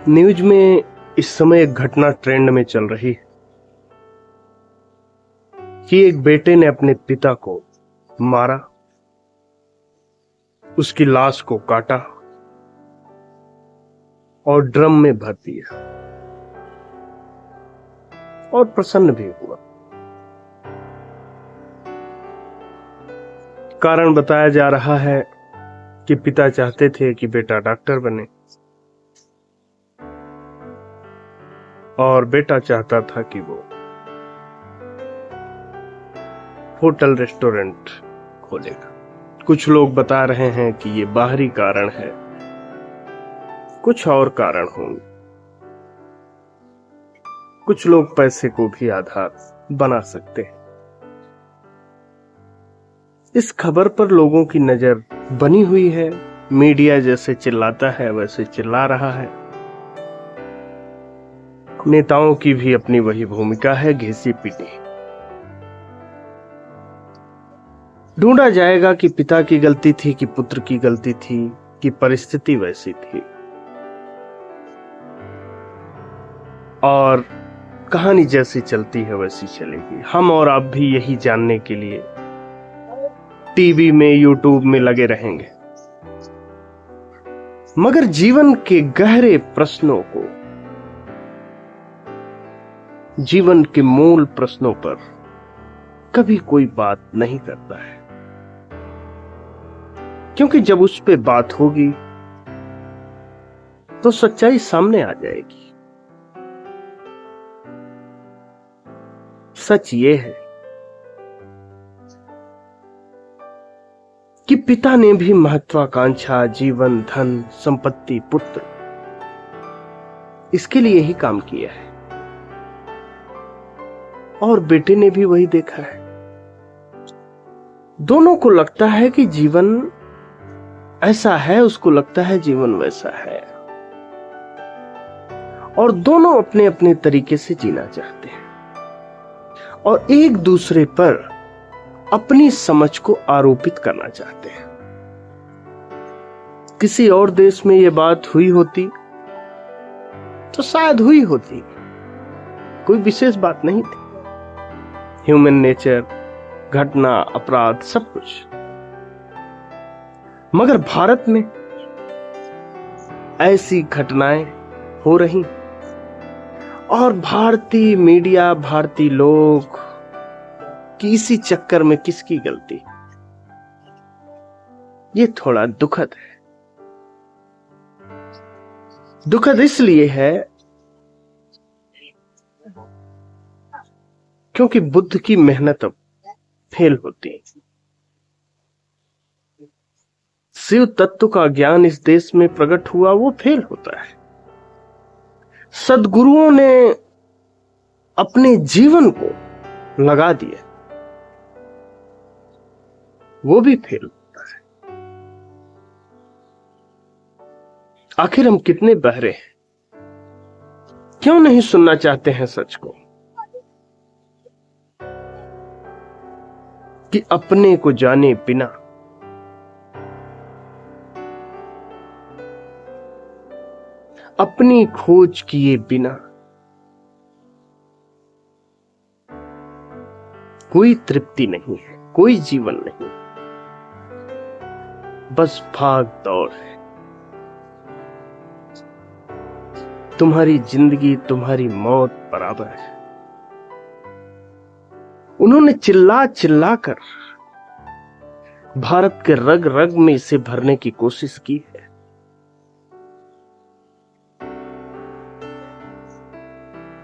News में इस समय एक घटना ट्रेंड में चल रही है कि एक बेटे ने अपने पिता को मारा, उसकी लाश को काटा और ड्रम में भर दिया और प्रसन्न भी हुआ। कारण बताया जा रहा है कि पिता चाहते थे कि बेटा डॉक्टर बने और बेटा चाहता था कि वो होटल रेस्टोरेंट खोलेगा। कुछ लोग बता रहे हैं कि ये बाहरी कारण है, कुछ और कारण होंगे। कुछ लोग पैसे को भी आधार बना सकते हैं। इस खबर पर लोगों की नजर बनी हुई है। मीडिया जैसे चिल्लाता है वैसे चिल्ला रहा है। नेताओं की भी अपनी वही भूमिका है, घिसी पिटी। ढूंढा जाएगा कि पिता की गलती थी कि पुत्र की गलती थी कि परिस्थिति वैसी थी, और कहानी जैसी चलती है वैसी चलेगी। हम और आप भी यही जानने के लिए टीवी में, यूट्यूब में लगे रहेंगे, मगर जीवन के गहरे प्रश्नों को, जीवन के मूल प्रश्नों पर कभी कोई बात नहीं करता है, क्योंकि जब उस पे बात होगी तो सच्चाई सामने आ जाएगी। सच ये है कि पिता ने भी महत्वाकांक्षा, जीवन, धन, संपत्ति, पुत्र, इसके लिए ही काम किया है और बेटे ने भी वही देखा है। दोनों को लगता है कि जीवन ऐसा है, उसको लगता है जीवन वैसा है, और दोनों अपने अपने तरीके से जीना चाहते हैं और एक दूसरे पर अपनी समझ को आरोपित करना चाहते हैं। किसी और देश में यह बात हुई होती तो शायद हुई होती, कोई विशेष बात नहीं थी। ह्यूमन नेचर, घटना, अपराध, सब कुछ। मगर भारत में ऐसी घटनाएं हो रही और भारतीय मीडिया, भारतीय लोग कि इसी चक्कर में किसकी गलती। ये थोड़ा दुखद है। दुखद इसलिए है क्योंकि बुद्ध की मेहनत अब फेल होती है। शिव तत्व का ज्ञान इस देश में प्रकट हुआ, वो फेल होता है। सद्गुरुओं ने अपने जीवन को लगा दिया, वो भी फेल होता है। आखिर हम कितने बहरे हैं, क्यों नहीं सुनना चाहते हैं सच को, कि अपने को जाने बिना अपनी खोज किए बिना कोई तृप्ति नहीं है, कोई जीवन नहीं, बस भाग दौड़ है। तुम्हारी जिंदगी, तुम्हारी मौत बराबर है। उन्होंने चिल्ला चिल्ला कर भारत के रग रग में इसे भरने की कोशिश की है।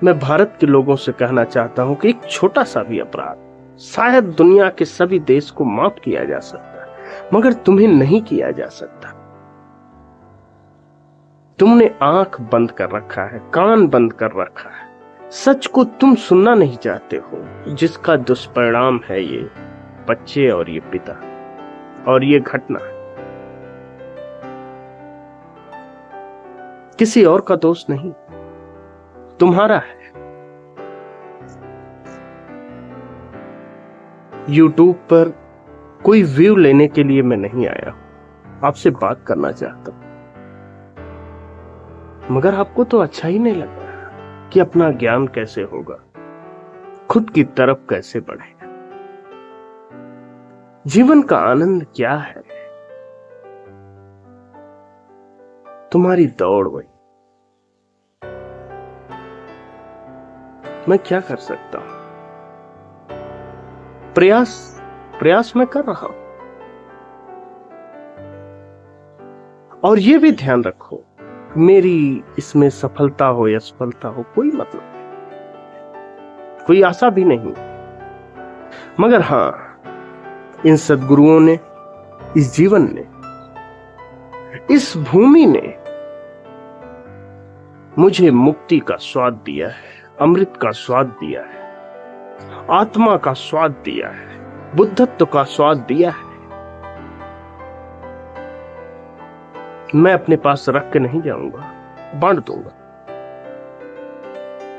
मैं भारत के लोगों से कहना चाहता हूं कि एक छोटा सा भी अपराध शायद दुनिया के सभी देश को माफ किया जा सकता है, मगर तुम्हें नहीं किया जा सकता। तुमने आंख बंद कर रखा है, कान बंद कर रखा है। सच को तुम सुनना नहीं चाहते हो, जिसका दुष्परिणाम है ये बच्चे और ये पिता और ये घटना। किसी और का दोष नहीं, तुम्हारा है। YouTube पर कोई व्यू लेने के लिए मैं नहीं आया, आपसे बात करना चाहता हूं। मगर आपको तो अच्छा ही नहीं लग रहा कि अपना ज्ञान कैसे होगा, खुद की तरफ कैसे बढ़ेगा। जीवन का आनंद क्या है? तुम्हारी दौड़ वही। मैं क्या कर सकता हूं? प्रयास मैं कर रहा हूं। और यह भी ध्यान रखो, मेरी इसमें सफलता हो या असफलता हो कोई मतलब नहीं, कोई आशा भी नहीं। मगर हां, इन सद्गुरुओं ने, इस जीवन ने, इस भूमि ने मुझे मुक्ति का स्वाद दिया है, अमृत का स्वाद दिया है, आत्मा का स्वाद दिया है, बुद्धत्व का स्वाद दिया है। मैं अपने पास रख के नहीं जाऊंगा, बांट दूंगा।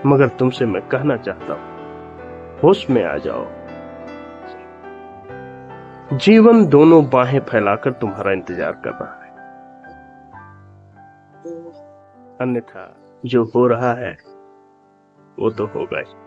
मगर तुमसे मैं कहना चाहता हूं, होश में आ जाओ। जीवन दोनों बाहें फैलाकर तुम्हारा इंतजार कर रहा है। अन्यथा जो हो रहा है वो तो होगा ही।